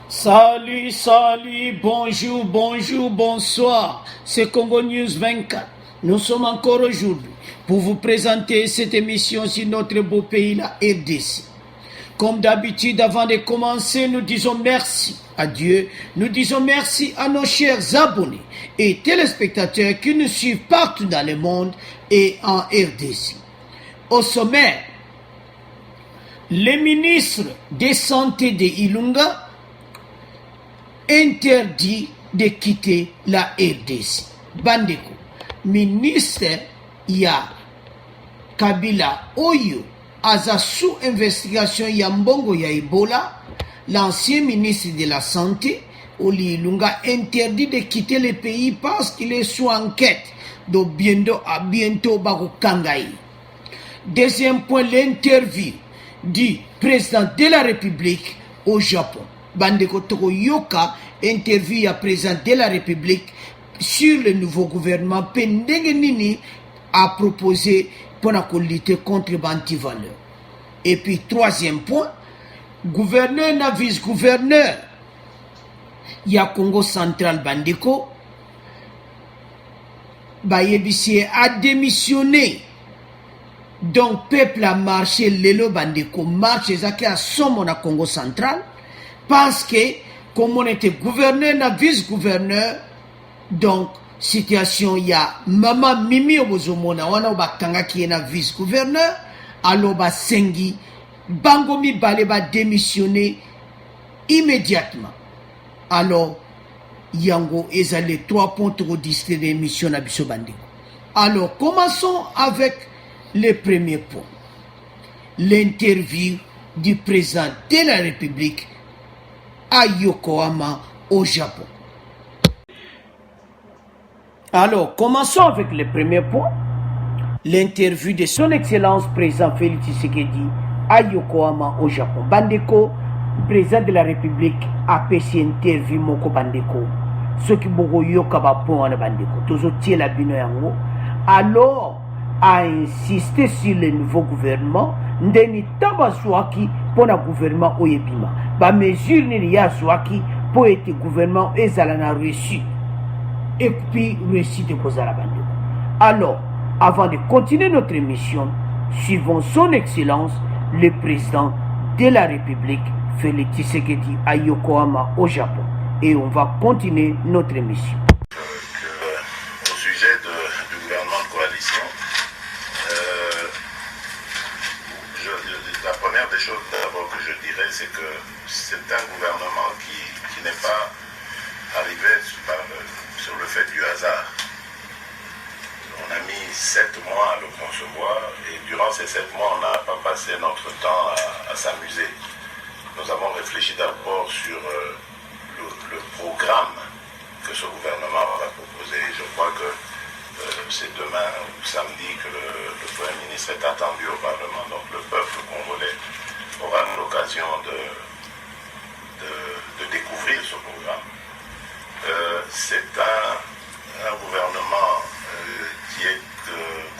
Salut, salut, bonjour, bonjour, bonsoir. C'est Congo News 24. Nous sommes encore aujourd'hui pour vous présenter cette émission sur notre beau pays, la RDC. Comme d'habitude, avant de commencer, nous disons merci à Dieu. Nous disons merci à nos chers abonnés et téléspectateurs qui nous suivent partout dans le monde et en RDC. Au sommaire, le ministre de Santé de Ilunga interdit de quitter la RDC. Bandeko, ministre ya Kabila Oyo, aza sous investigation ya mbongo ya Ebola, l'ancien ministre de la Santé, Oli Ilunga, interdit de quitter le pays parce qu'il est sous enquête. Donc bientôt bako kangai. Deuxième point, l'interview du président de la République au Japon. Bandeko Toko Yoka, interview à président de la République sur le nouveau gouvernement Pendengenini a proposé pour lutter contre l'antivaleur. Et puis troisième point, gouverneur na vice-gouverneur ya Congo central Bandeko Bayebisi a démissionné. Donc peuple a marché lelo Bandeko marche ezaki a somo na Congo central parce que comme on était gouverneur na vice-gouverneur, donc situation ya mama Mimi Obozomona wana bakanga ki na vice-gouverneur, alors ba sengi bango mibale ba démissionner immédiatement. Alors yango ezale 3 points de disque d'émission na biso Bandeko. Alors commençons avec le premier point, l'interview du président de la République à Yokohama au Japon. Alors, commençons avec le premier point, l'interview de son excellence président Félix Tshisekedi à Yokohama au Japon. Bandeko, président de la République, a fait une interview moko Bandeko. Ce qui boko yokaba point Bandeko, tozo tie la bino yango. Alors, a insisté sur le nouveau gouvernement, ndeni taba swaki pour le gouvernement oyebima. Ba mesure ni ya swaki pour être gouvernement ezalana reçu. Et puis réussite de Kozala Bandeko. Alors, avant de continuer notre émission, suivons son excellence, le président de la République, Félix Tshisekedi à Yokohama au Japon. Et on va continuer notre émission. Au sujet du gouvernement de coalition, la première des choses d'abord que je dirais, c'est que c'est un gouvernement qui n'est pas arrivé sur le fait du hasard. On a mis 7 mois à le concevoir et durant ces 7 mois, on n'a pas passé notre temps à s'amuser. Nous avons réfléchi d'abord sur le programme que ce gouvernement va proposer. Je crois que c'est demain ou samedi que le Premier ministre est attendu au Parlement. Donc le peuple congolais aura l'occasion de découvrir ce programme. C'est un gouvernement qui est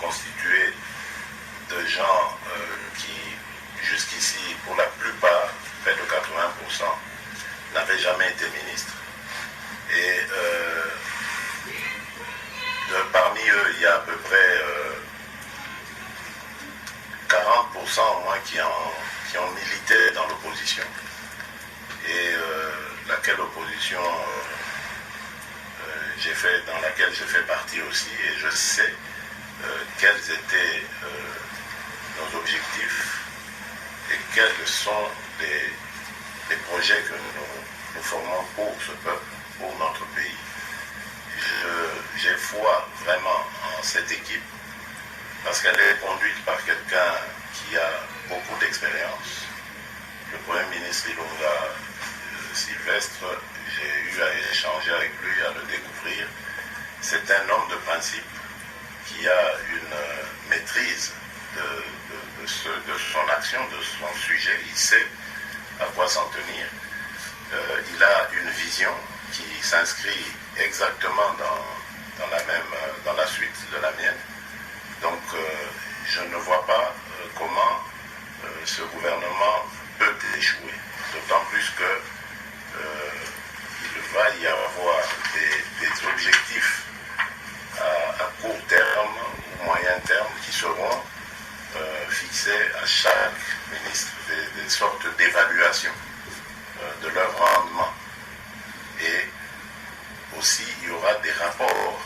constitué de gens qui, jusqu'ici, pour la plupart, près de 80%, n'avaient jamais été ministres. Et parmi eux, il y a à peu près 40% au moins qui ont milité dans l'opposition. Et laquelle opposition dans laquelle j'ai fait partie aussi, et je sais quels étaient nos objectifs et quels sont les projets que nous formons pour ce peuple, pour notre pays. J'ai foi vraiment en cette équipe parce qu'elle est conduite par quelqu'un qui a beaucoup d'expérience. Le Premier ministre Ilunga Sylvestre, j'ai eu à échanger avec lui, à le découvrir. C'est un homme de principe qui a une maîtrise de son action, de son sujet. Il sait à quoi s'en tenir. Il a une vision qui s'inscrit exactement dans la suite de la mienne. Donc je ne vois pas comment ce gouvernement peut échouer. D'autant plus que évaluation de leur rendement. Et aussi, il y aura des rapports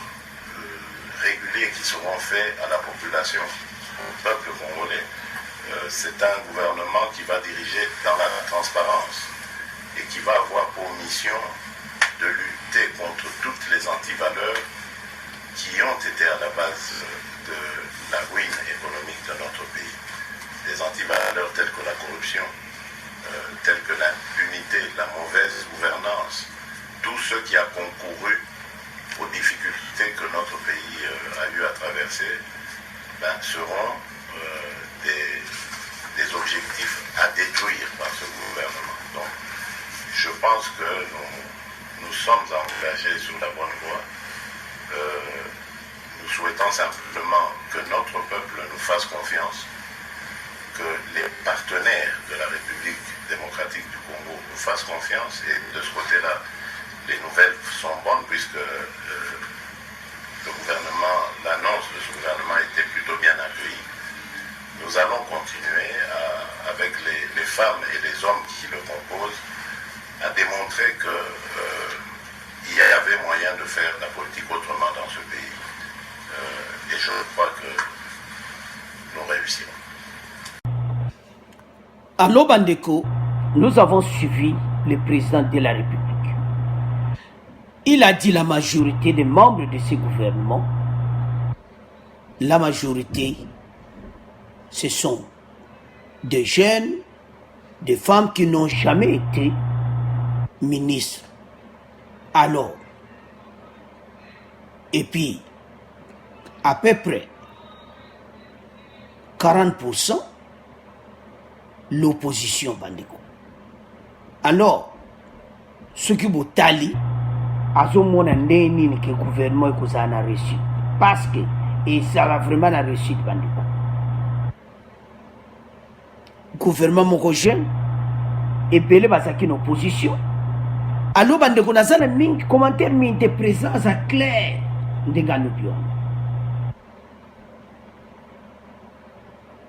réguliers qui seront faits à la population, au peuple congolais. C'est un gouvernement qui va diriger dans la transparence et qui va avoir pour mission de lutter contre toutes les antivaleurs qui ont été à la base de la ruine économique de notre pays. Des antivaleurs telles que la corruption, telles que l'impunité, la mauvaise gouvernance, tout ce qui a concouru aux difficultés que notre pays a eu à traverser, seront des objectifs à détruire par ce gouvernement. Donc, je pense que nous sommes engagés sur la bonne voie. Nous souhaitons simplement que notre peuple nous fasse confiance, que les partenaires de la République démocratique du Congo nous fassent confiance, et de ce côté-là, les nouvelles sont bonnes puisque le gouvernement, l'annonce de ce gouvernement était plutôt bien accueillie. Nous allons continuer avec les femmes et les hommes qui le composent à démontrer qu'il y avait moyen de faire la politique autrement dans ce pays. Et je crois que nous réussirons. À Lobandeko, nous avons suivi le président de la République. Il a dit la majorité des membres de ce gouvernement, la majorité, ce sont des jeunes, des femmes qui n'ont jamais été ministres. Alors, et puis, à peu près 40%, l'opposition bandeko. Alors, ce qui vous tali, azomona ndeni ni que gouvernement est na réussite. Parce que, et ça va vraiment na réussite bandeko. Gouvernement moko jeune, et belé basaki en opposition. Alors bandeko nazana mingi commentaire mingi présence à clair ndengano bio.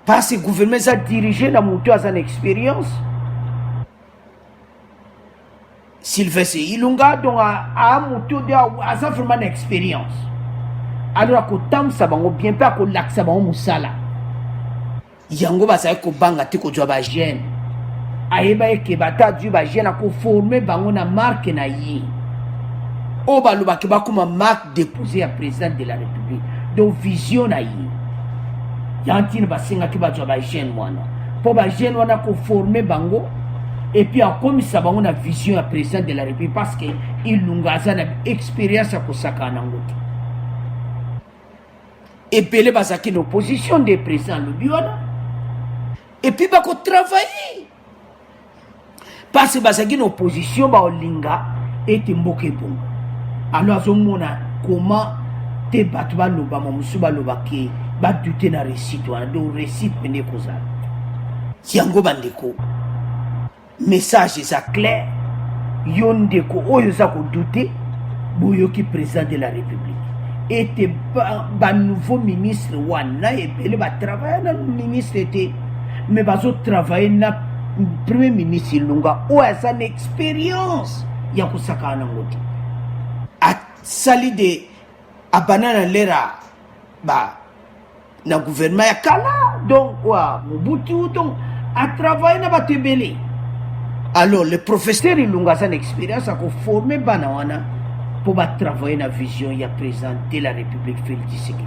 Parce que le gouvernement a dirigé la montée à son expérience. Sylvestre Ilunga donc a montée à sa vraiment expérience. Alors que tam sabango bien pas que l'accès bango musala. Yango ba sa ko banga te ko joba jeune. Ayeba ke bata du ba jeune ko former bango na marque na yi. O ba luba ke ba kuma marque déposée à président de la République. Donc vision na yi. Yantine basinga ki bato ba jeune mwana po ba jeune wana ko former bango et puis a comme ça bango na vision à président de la République parce que il lungaza na expérience ko sakana ngoti et belé basaki no position de président le biona et puis ba ko travailler parce que basaki no position ba olinga et mboke bongo alors azomona comment te bato ba loba momusu ba loba ke ba douter na réussite wana do réussite pene koza yango bandeko message ça clair yondeko oyo za ko douter boyoki président de la République était ba nouveau ministre wana et belé ba travailler na ministre était mais bazo travailler na premier ministre Lunga o asa une expérience ya ko sakana ngoti a sali de abanana lera ba na gouvernement ya kala donc wa Mobutu donc a travaillé na batebele. Alors le professeur Ilunga sa expérience a ko former bana wana pour ba travailler na vision ya président de la République Félix Tshisekedi.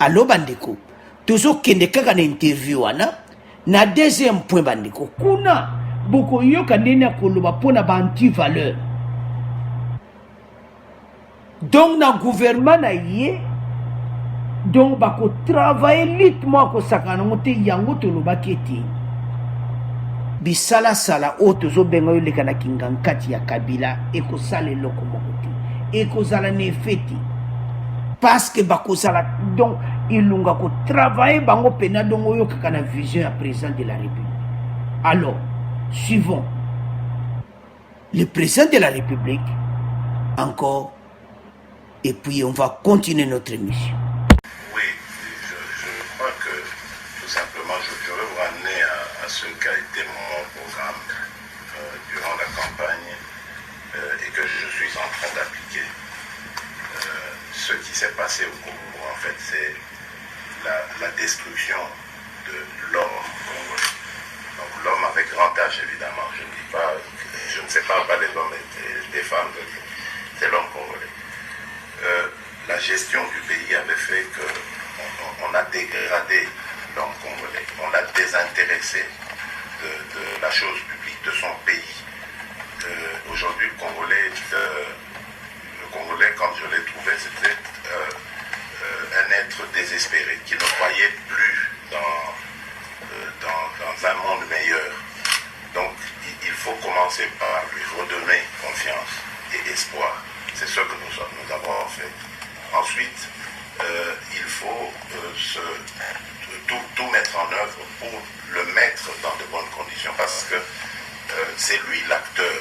Alors bandeko toujours kende kaka na interview wana na deuxième point bandeko kuna boko yoka ndena koloba pona ba anti valeur. Donc na gouvernement na yé donc bako travailler litement ko sakana ngote yango to lo baketi bisala sala oto zo benga yo lekana kingankati ya Kabila eko sala loko mokote eko sala ne feti parce que bako sala donc ilunga ko travailler bango pena donc yo kakana vision ya président de la République. Alors suivons le président de la République encore et puis on va continuer notre émission. Je crois que tout simplement je veux vous ramener à à ce qu'a été mon programme durant la campagne et que je suis en train d'appliquer. Ce qui s'est passé au Congo, en fait, c'est la destruction de l'homme congolais. Donc l'homme avec grand H, évidemment, je ne sais pas parler de l'homme et des femmes, c'est l'homme congolais. La gestion du pays avait fait qu'on a dégradé l'homme congolais, on l'a désintéressé de la chose publique de son pays. Aujourd'hui, le Congolais, quand je l'ai trouvé, c'était un être désespéré, qui ne croyait plus dans un monde meilleur. Donc, il faut commencer par lui redonner confiance et espoir. C'est ce que nous avons fait. Ensuite, il faut tout mettre en œuvre pour le mettre dans de bonnes conditions, parce que c'est lui l'acteur,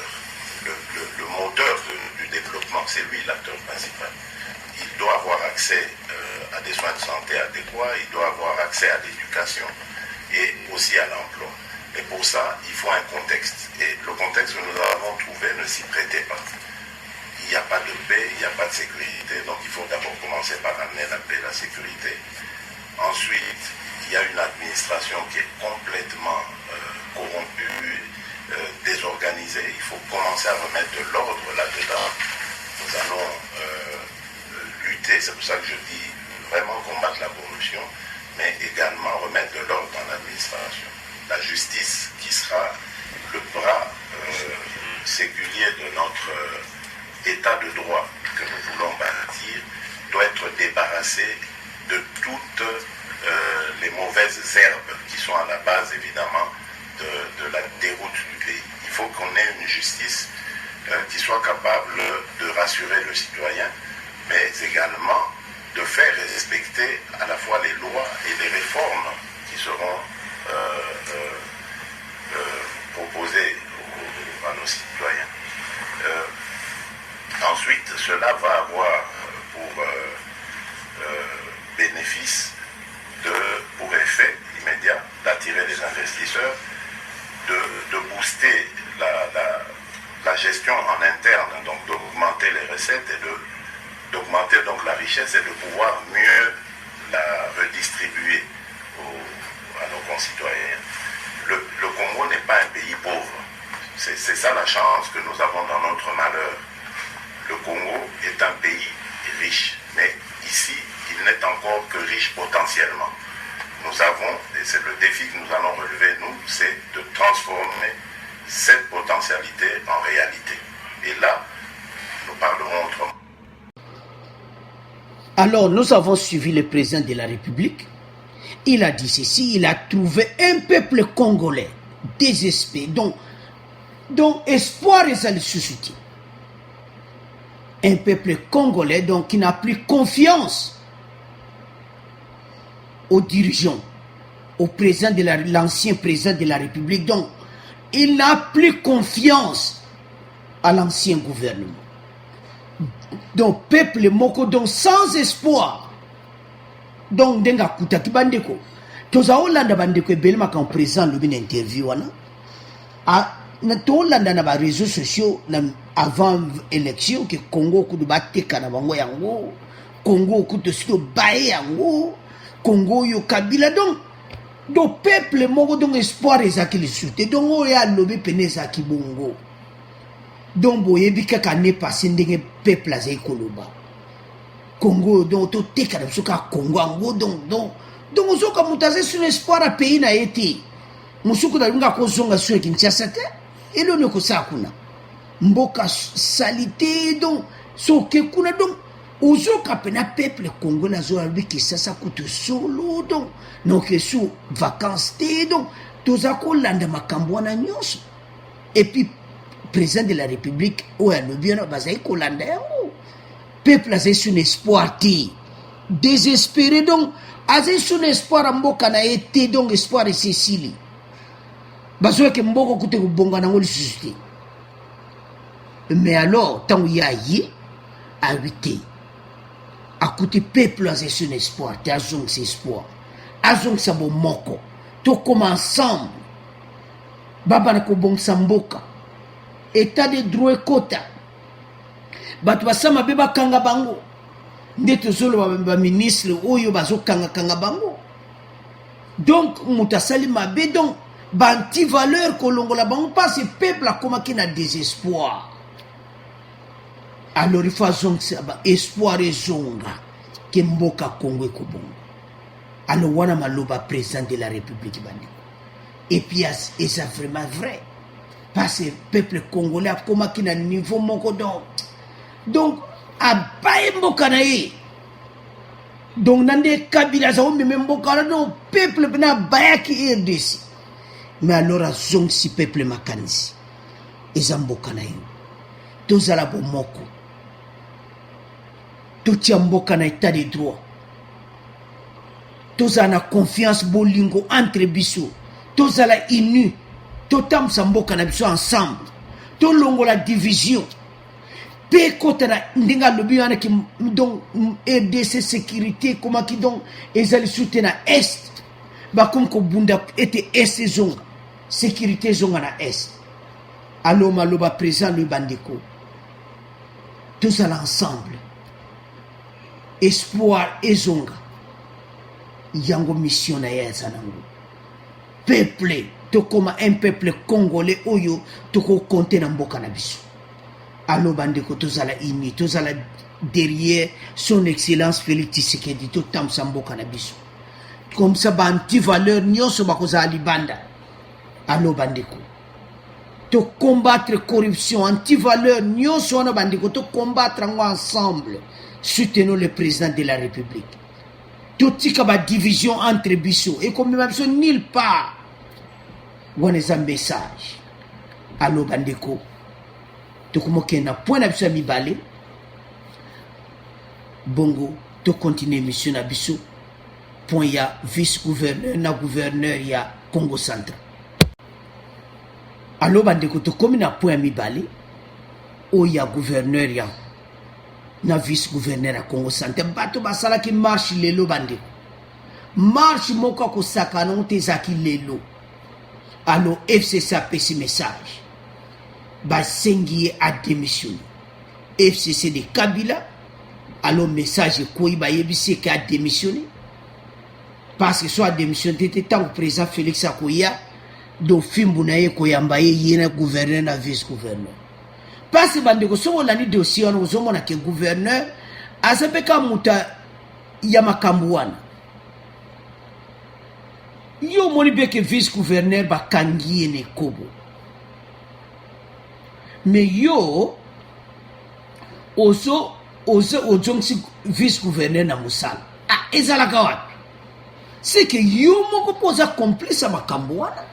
le moteur du développement, c'est lui l'acteur principal. Il doit avoir accès à des soins de santé adéquats, il doit avoir accès à l'éducation et aussi à l'emploi. Et pour ça, il faut un contexte. Et le contexte que nous avons trouvé ne s'y prêtait pas. Il n'y a pas de paix, il n'y a pas de sécurité, donc il faut d'abord commencer par amener la paix et la sécurité. Ensuite, il y a une administration qui est complètement corrompue, désorganisée. Il faut commencer à remettre de l'ordre là-dedans. Nous allons lutter, c'est pour ça que je dis vraiment combattre la corruption, mais également remettre de l'ordre dans l'administration. La justice, qui sera le bras séculier de notre état de droit que nous voulons bâtir, doit être débarrassée de toutes les mauvaises herbes qui sont à la base, évidemment, de la déroute du pays. Il faut qu'on ait une justice qui soit capable de rassurer le citoyen, mais également de faire respecter à la fois les lois et les réformes qui seront proposées à nos citoyens. Ensuite, cela va avoir pour bénéfice, pour effet immédiat, d'attirer des investisseurs, de booster la gestion en interne, donc d'augmenter les recettes et d'augmenter donc la richesse et de pouvoir mieux la redistribuer à nos concitoyens. Le Congo n'est pas un pays pauvre. C'est ça la chance que nous avons dans notre malheur. Le Congo est un pays riche, mais ici, il n'est encore que riche potentiellement. Nous avons, et c'est le défi que nous allons relever, nous, c'est de transformer cette potentialité en réalité. Et là, nous parlerons autrement. Alors, nous avons suivi le président de la République. Il a dit ceci, il a trouvé un peuple congolais désespéré, dont espoir est allé susciter. Un peuple congolais donc qui n'a plus confiance aux dirigeants, au président l'ancien président de la République. Donc, il n'a plus confiance à l'ancien gouvernement. Donc, peuple moko donc sans espoir. Donc, denga kuta kibandeko. Toza Hollande bandeko belma quand président lui une interview wana. Na to Hollande na ba réseaux sociaux avant élection que Congo kudu bateka na bango yango, Congo kudu sito bae yango, Congo yo Kabila donc do peuple moko donc espoir ezaki le soute donc o ya lobi peneza ki bongo. Donc boyebi kaka ne passé ndenge peuple azai koloba. Congo donc to teka na soka Congo ango donc soka mutaze sur espoir a pays na été. Musuku na lunga ko zonga sur Kinshasa te. Elo ne ko sakuna. Mboka salité donc soke kuna donc ozoka pena peuple congolais zo albi ki sasa kutu solo donc donc sous vacances te donc tozako landa makambo na nyonso et puis président de la République o ya lobiano bazai ko landa yango peuple azai sur espoir te désespéré donc azai sur espoir mboka na été donc espoir et Cécile bazo ke mboko kutu bonga na ngoli susité. Mais alors, tant qu'il y a à 8 à côté peuple a son espoir, tu as son espoir, a son sabo moko, tu comme ensemble, baba ko bongisa mboka état de droit kota bato basama be bakanga bango nde tozoloba baministre oyo bazokanga bango. Donc mutasali mabe, donc banti-valeur kolongola bango parce que peuple akomaki na désespoir. Alors il faut espoir ezonga ke mboka Congo ekobongo. Alors wana maloba président de la République bandiko. Et puis c'est vraiment vrai parce que peuple congolais akomaki na niveau moko donc abaye mboka na ye. Donc nande Kabila za meme mboka na no peuple na bayaki RDC. Mais alors azong si peuple makanisi eza mboka na yo tozala bomoko totia mboka na état de droit tozala na confiance bolingo entre biso tozala inu totambusa mboka na biso ensemble tolongola division pe kota na ndinga lobi wana ki donc RDC sécurité comment ki donc ezali soute na est bakom ko bunda ete est zonga sécurité zonga na est. Alors maloba présent le bandeko tous ensemble espoir ezonga yango mission na yesa nango peuple to koma un peuple congolais oyo to ko compter na mboka na biso. Alors bandeko tozala ini tozala derrière son excellence Félix Tshisekedi to tam samboka na biso comme ça banti valeur nyonso bakozala libanda. Alors bandeko to combattre corruption anti-valeur nyonso wana bandeko to combattre ensemble. Soutenons le président de la République. Tout tika ba division entre biso et comme même nulle part. Wana za message. Alors bandeko to komoke na point na biso mibale. Bongo to continuer mission na biso. Point ya vice-gouverneur na gouverneur ya Congo Central. Alors bandeko to komi na point mibale o ya gouverneur ya na vice-gouverneur ya Congo Central bato basala ki marche lelo bandeko marche moko ko sakana te zaki lelo. Alors FCC a pesi message ba sengi a démissionné FCC de Kabila. Alors message ko iba yebisi ki a démissionné parce que soit démissionné tant que président Félix Akoya do fimbu na ye koyamba ye yena gouverneur na vice-gouverneur. Parce que bandeko so la ni dossier on ozomona ke gouverneur azapeka muta ya makambu wana. Yo moni be ke vice-gouverneur ba kangi ne kobo. Mais yo ozongsi vice-gouverneur na musala. Ah ezala kawapi. C'est que yo moko posa complice à makambu wana.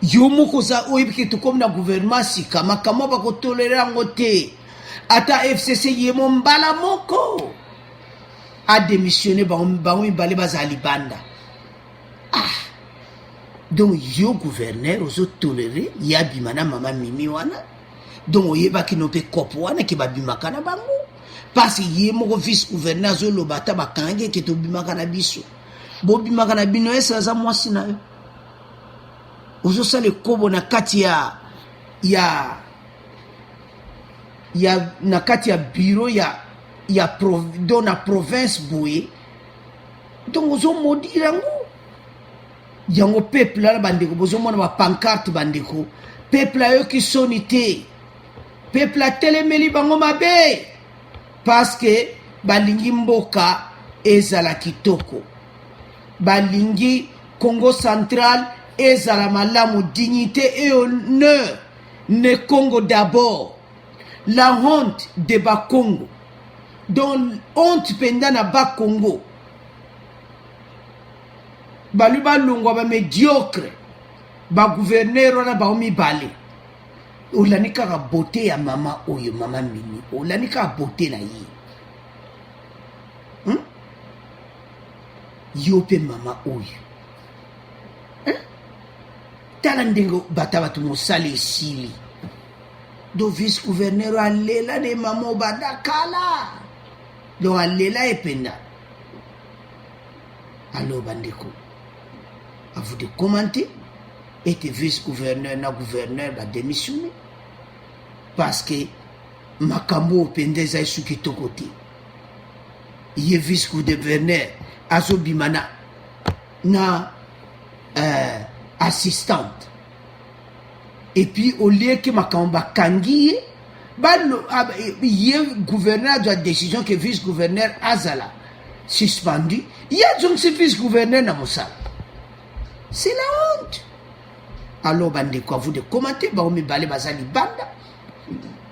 Yo moko za oyebiki to comme na gouvernement sika makamo ba ko tolérer ngote ata FCC yemo mbala moko a démissionné ba bale bazali banda. Ah donc yo gouverneur ozo tolérer ya bimana mama mimi wana donc oyebaki no pe kopo wana ki ba bimaka na bango parce yemo ko vice gouverneur zo lobata ba kange ki to bimaka na biso bo bimaka na bino esa za mwasi na yo. Ozo sale kobo na kati ya na kati ya bureau ya dans la province boye. Donc ozo modira ngo yango peuple la bandeko bozo mona ba pancarte bandeko peuple ayo ki sonité peuple a telemeli bango mabe parce que balingi mboka ezala kitoko balingi Congo Central ezala malamu dignité et honneur ne Congo d'abord la honte de ba Congo donc honte penda na ba Congo balu balungwa ba médiocre ba gouverneur wana ba mibale olani kaka beauté ya mama oyo mama mini olani kaka beauté na ye yo pe mama oyo tala ndingo batabatu mosali esili do vice gouverneur alela de mama badakala do alela ependa. Alors bandeko à vous de commenter était vice-gouverneur na gouverneur ba démissionné parce que makambo pendeza isuki tokoti ye vice-gouverneur azobimana na assistante et puis au lieu que makambo kangi ye gouverneur a décision que vice-gouverneur azala suspendu il y a donc ce vice-gouverneur na mosala c'est la honte alors bandeko vous de commenter baomi bale bazali banda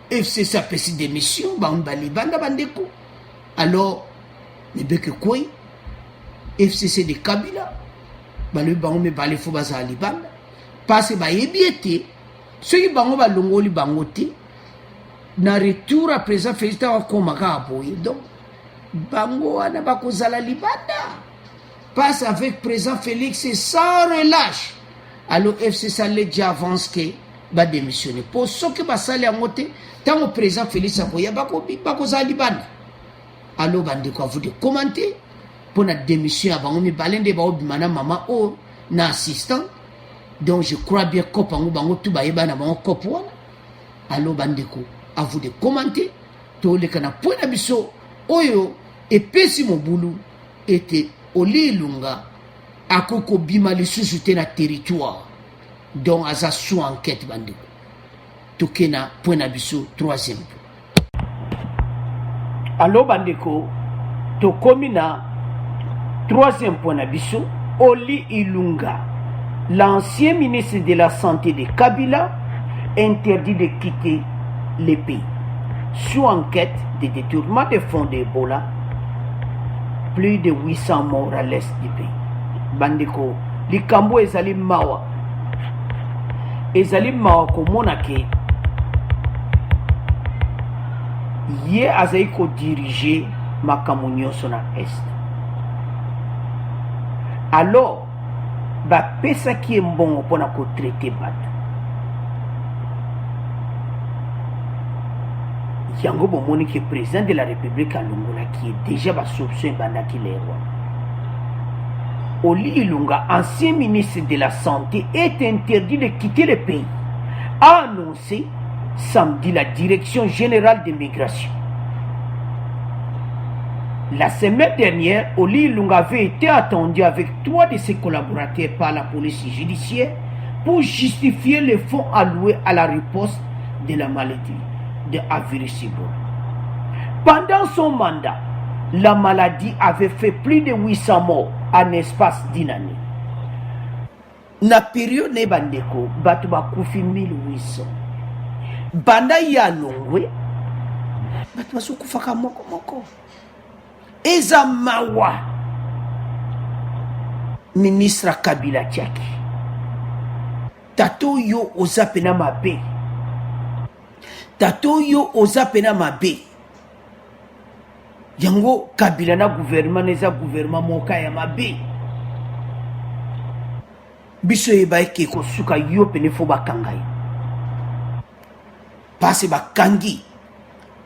FCC a pesi démission baomi bali banda bandeko alors nebeke koi FCC de Kabila bale baomi bale fo bazali banda parce ba yebiete ceux qui bango balongoli bango te na retour à présent Félix ta koma ka boye donc bango wana bakozala libanda passe avec présent Félix et sans relâche alors FCC allait déjà avance que va démissionner pour ce que va saler en moté tant au présent Félix aboya bakozala libanda alors bande quoi vous de commenter pour la démission avant mi balende ba obimana mama o na assistant donc je crois bien que bango tout ba yeba na bango kopo wana alors bande ko à vous de commenter to le kana point na biso oyo epesi mobulu était Oli Lunga akoko bima lisusu te na territoire donc aza sous enquête bandeko tokena point na biso troisième alors bandeko tokomi na troisième point na biso Oli Ilunga l'ancien ministre de la santé de Kabila interdit de quitter le pays sous enquête de détournement de fonds d'Ebola. Plus de 800 morts à l'est du pays. Bandeko, likambo ezali mawa. Ezali mawa komona ke ye azali ko diriger makambo nyonso na est. Alors, ba pesa ki mbongo pona ko traiter bato. Yango bomoni qui est président de la République à Lungola qui est déjà bas soupçon bandaki les rois. Oli Ilunga, ancien ministre de la Santé, est interdit de quitter le pays, a annoncé samedi la Direction générale des migrations. La semaine dernière, Oli Ilunga avait été attendu avec 3 de ses collaborateurs par la police judiciaire pour justifier les fonds alloués à la riposte de la maladie de Avirisibo. Pendant son mandat, la maladie avait fait plus de 800 morts en espace d'une année. Na période ne bandeko, batu bakufi 1800. Banda ya longwe, batu basukufaka moko moko. Eza mawa, ministre Kabila Tiaki. Tato yo ozapena mabe. Tato yo ozapena mabe. Yango Kabila na gouvernement neza gouvernement moka ya mabe. Biso eba eke ko suka yo pene fo bakanga yo. Passe bakangi.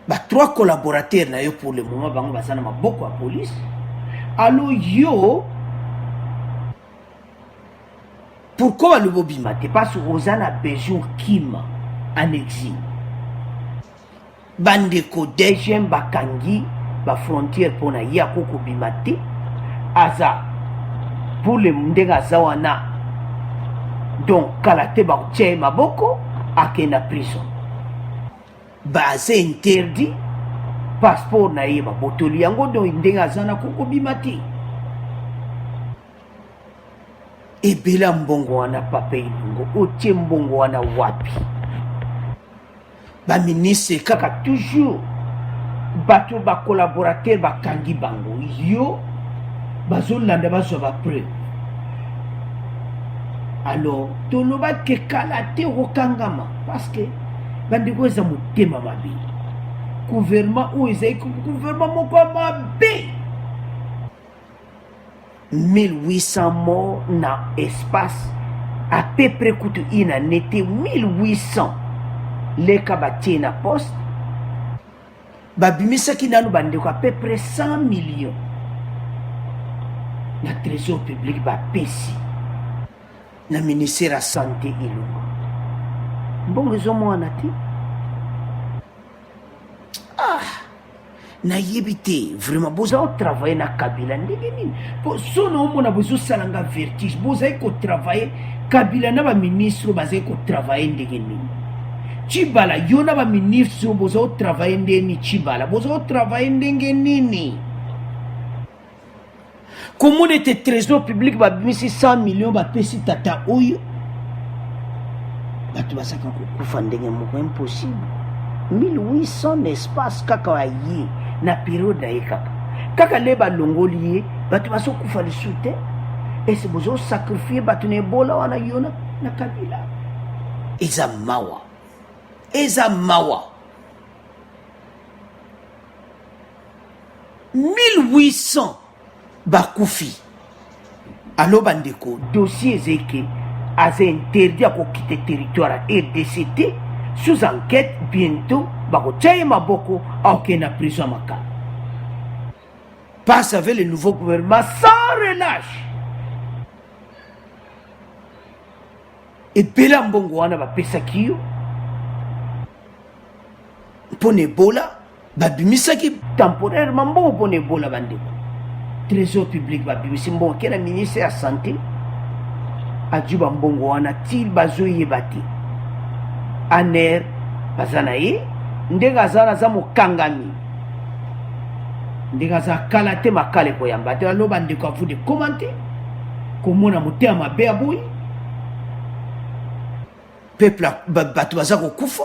Ba 3 collaborateurs na yo pour le moment bango basana maboko à police. Allo yo pourquoi le bobimate parce que Rosana besoin Kim en exil. Bandeko deuxième bakangi ba frontière pona ya koko bimate aza pour le mundenga zawana donc kalate ba tche maboko akena prison ba c'est interdit passeport na yeba botoli yango do ndenga zana koko bimate ebela mbongo wana papa ilungo otie mbongo wana wapi ba ministre kaka toujours bato ba collaborateur ba kangi bango yo bazolanda bazo ba preuve alors toloba ke kalate okangama parce que bandeko za mutema mabe gouvernement ou ezai gouvernement moko mabe 1800 morts na espace à peu près coûte une année 1800 les kabati na poste babimisaki nanu bandeko à peu près 100 millions na trésor public bapesi na ministère ya santé ilunga mbongo ezomwana te nayebi te vraiment bozala kotravaille na kabila ndenge nini po sono omona bozosalanga vertige bozali kotravaille kabila na baministre bazali kotravaille ndenge nini Chibala yo na baministre bozala kotravaille ndenge nini Chibala bozala kotravaille ndenge nini komona ete trésor public babimisi 100 millions bapesi tata oyo bato bazaka kokufa ndenge moko impossible 1800 espace kaka waye na période na ye kaka le balongoli ye bato bazokufa lisu te ese bozosakrifie bato na ebola wana yo na kabila eza mawa 1800 bakufi alo bandeko dossier ezeke aza interdit akokite territoire ya RDC te sous enquête bientôt bakotia ye maboko aokende na prison makala passe avec le nouveau gouvernement sans relâche ebela mbongo wana bapesaki yo mpona ebola babimisaki temporairement mbongo mpona ebola bandeko trésor public babimisi mbongo ke na ministre ya santé ajuba mbongo wana ti bazoyeba te aner baza na ye ndenge aza naza mokangami ndenge aza kala te makala ekoyamba te aloba ndeko avu de komante komona motema mabe ya boyi peuple bato baza kokufa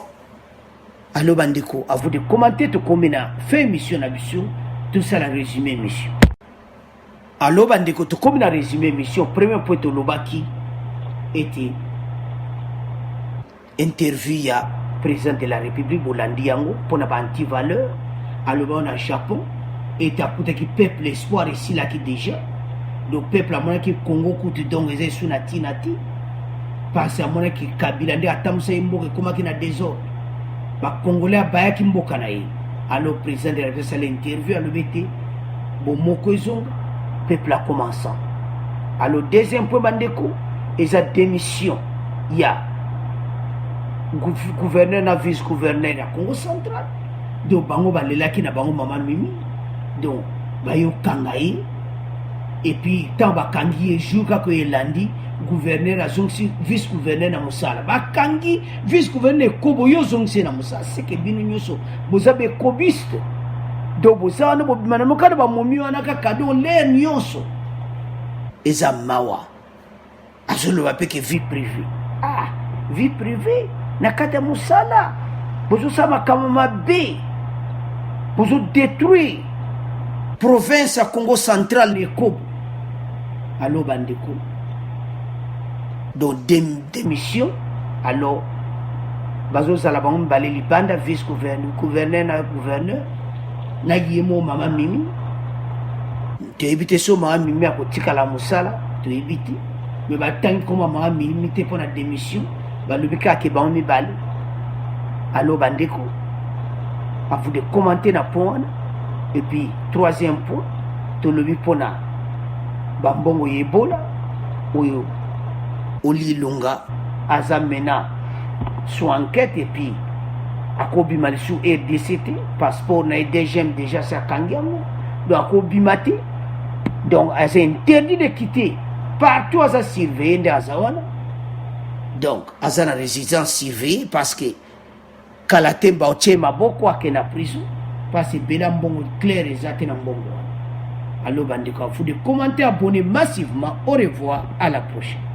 aloba ndeko avu de komante tokomi na fin émission na biso tosala résumé émission aloba ndeko tokomi na résumé émission premier point tolobaki ete interview ya président de la république bolandi yango mpona baantivaleur aloba wana japon ete akutaki peuple espoir esilaki déjà do peuple amonaki congo kutu donc eza esu na ntina te parce amonaki kabila nde atambusa ye mboka ekomaki na désordre bacongolais abayaki mboka na ye alo président de la république asala interview alobi ete bomoko ezonga peuple akomansa alo deuxième point bandeko eza démission ya gouverneur na vice gouverneur ya Congo central donc bango balelaki na bango mama mimi donc bayokanga ye et puis tant bakangi ye jour kaka elandi gouverneur azongisi vice gouverneur na mosala bakangi vice gouverneur ekobo yo ozongisi na mosala seke bino nyonso boza bekobiste donc boza wana bobima na mokanda bamomi wana kaka donc ler nyonso eza mawa azoloba mpe ke vie privée vie privée na kati ya mosala bozosala makambo mabe bozodétruire province ya Congo central ekobo alo bandeko donc démission alors bazozala bango mibale libanda vice gouverneur na gouverneur na ye mo mama mimi toyebi te so mama mimi akotikala mosala toyebi te me batangi koma mama mimi te mpona démission balobi kaka bango mibale alo bandeko avu de commenter na point wana et puis troisième point tolobi mpona bambongo ya ebola oyo olilunga aza mena sous enquête et puis akobima lisu RDC te passeport na ye dgm déjà se akangi yango donc akobima te donc aza interdit de quitter partout aza surveillé nde aza wana donc aza na résidence surveillée parce que kala te baotie maboko ake na prison parce que ebela mbongo clair eza te na mbongo wana alo bandeko afu de commenter abonner massivement au revoir à la prochaine.